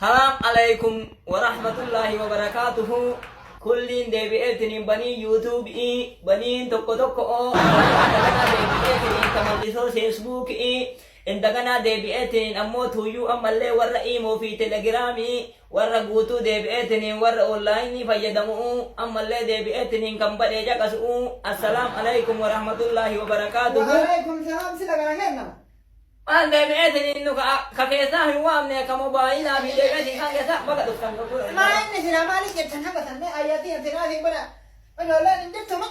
السلام عليكم ورحمة الله وبركاته. كلين دبيتني بني يوتيوب بني توكو توكو عندنا دبيتني تمليسو فيسبوك عندنا دبيتني أمو تويو أمالي ورا إيمو في تليجرامي ورا غوتو دبيتني ورا أونلاين فيدمو أمالي دبيتني كم بدي جاكسو. السلام عليكم ورحمة الله وبركاته. وعليكم السلام سيدنا كنا أنا دبيتني إنه كفيسا هو أمني كموبايل أبي دبيتني كان كذا بقى تفهم ما عندي سنا مالي جتنا بسنا آياتي أنتنا في بنا أنا لا نجت ما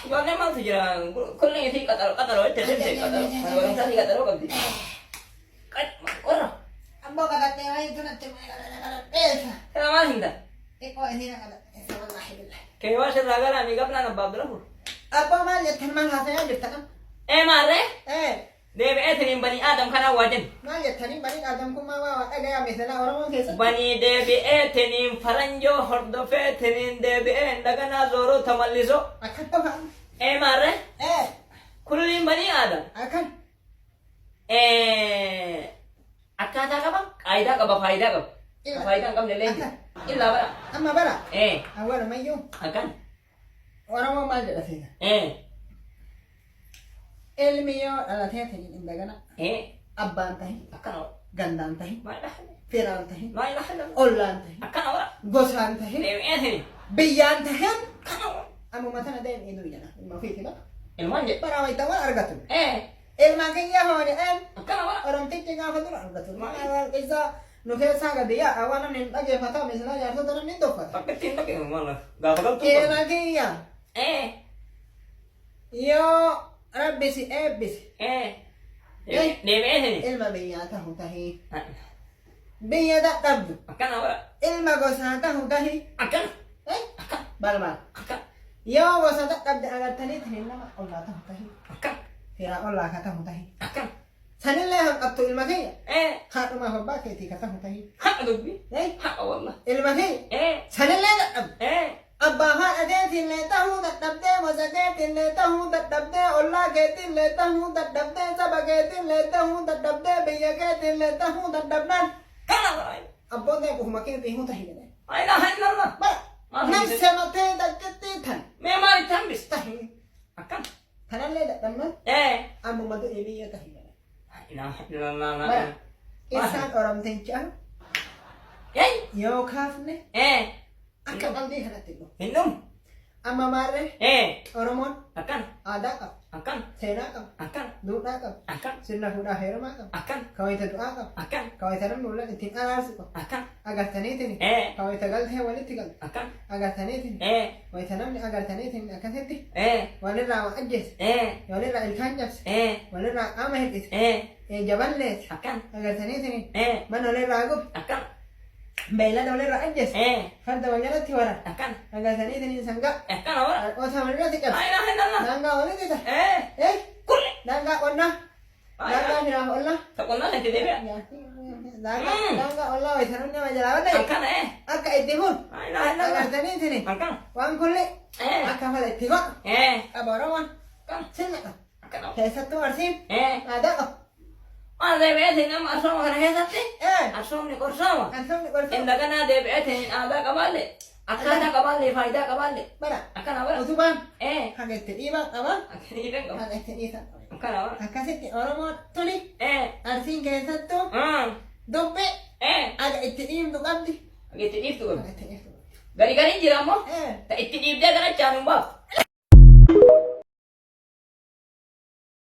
Gawanya mau tujuan, kalau yang sih kata itu sih kata, kalau yang tadi kata apa sih? Kan orang, أبغى كذا تيجي itu nanti إيه kenapa sih dah? kok ini nak kata والله بالله Kayak sih raga lah, mika pernah nambah berapa? apa mal jatkan mal hatanya jatkan Mare, eh DBS ini bani Adam karena wajan. mal jatkan balik adam kumawa ada misalnya orang mau kisah Bani DBS ini faranjo hordofet ini DBS daga nazoro tamalliso. akan apa Mare, eh kulin bani Adam. akan Akata apa? Aida apa faida apa? Faida kamu leleng. Illa bara. amma bara Eh, awal mayu akan. orang mau mal jatkan ilmiyo ala tiyatini indagana abbaan tahi Akan apa? gandaan tahi Mana? firaan tahi Mana ada? ollaan tahi Akan apa? gosaan tahi DBS ini. biyyaan tahan Akan apa? amma matana daim idu jana ilma fiiti ba Ilmuwan je. para way tawa argatu Eh, ilma kiyya hoone en akan apa? orang titti gaafa dura argatu maal isa nu keessa gadiya awana nin dhageeffata misla jaarsota namni doffata Pakai tindak yang mana? Gak bakal tuh. ilma kiyya Eh, yo rabbisi ebbisi DBS ini. ilma biyyaa tahu tahi biyya dadhabdu Akan apa? ilma gosaa tahu tahi Akan. balmaal Akan. yoo gosa dadhabde agartaniitin nama ollaa tahu tahi Akan. firaa ollaa ka tahu tahi Akan. sanillee hanqattu ilma kiyya Eh, haadhumaaf abbaa keetii ka tahu tahi hak dubbi. Eh, Hak wallah. ilma kiyya Eh, sanillee dadhabde abbaa haadha keetillee tahuu dadhabdee gosa keetillee tahuu dadhabdee ollaa keetillee tahuu dadhabdee saba keetillee tahuu dadhabdee biyya keetillee tahuu dadhabnaan kan apa? abbootee qufuma keetii huta hidhane La ilaha illallah. bara nafse matee dajjattii tan Memang ditambis. tahi Akan. kanallee dadhabnan ammuma du'e biyya tahidhane La ilaha illallah. bara isaan oramticha Yay. yoo kaafne akka qalbii kanatti dhufu Minum. amma maarree oromoon Akan. aadaa qaba Akan. seenaa qaba Akan. duudhaa qaba Akan. sirna fuudhaa heerumaa qaba Akan. kawayita du'aa qaba Akan. kawayita namni ullan ittiin araarsu qaba Akan. agartaniitini kawayita galtee walitti galte Akan. agartaniitini wayita namni agartaniitini akkasitti walirraa waa ajjeese walirraa ilkaan cabse walirraa qaama hir'ise jaballeese Akan. agartaniitini mana walirraa gube Akan. beeylada walirraa ajjeese farda wal jalatti wara Akan. agartaniitini sangaa Akan apa? osaa walirratti La cabse ilaha illallah. daangaa walitti ta Kulli. daangaa qonnaa daangaa firaaf ollaa Tak pernah saya tidak ada. daangaa ollaa wayita namni nama jalaa wadda Akan akka itti kun La ilaha illallah. agartaniitini Akan. waan kulli akka fala itti godha qaba oromoon Akan. sirna qaba Akan apa? keessattuu arsiin aadaa qaba DBS ini nama asal mana hesati? Asal ni korsama. ansumni qorsa Indah kan DBS ini ada kabale. Akan ada kabale, faida kabale. bara Akan apa? utubaan Eh, haga itti dhiibaa qaba akan ini kan. haga itti dhiisan qaba Akan apa? akkasitti oromoon tuli arsiin keessattuu dubbi haga itti dhiibdu qabdi Gitu itu. haga itti dhiibdu Gari-gari jira mo. eh Tak itu dia kan jangan bab.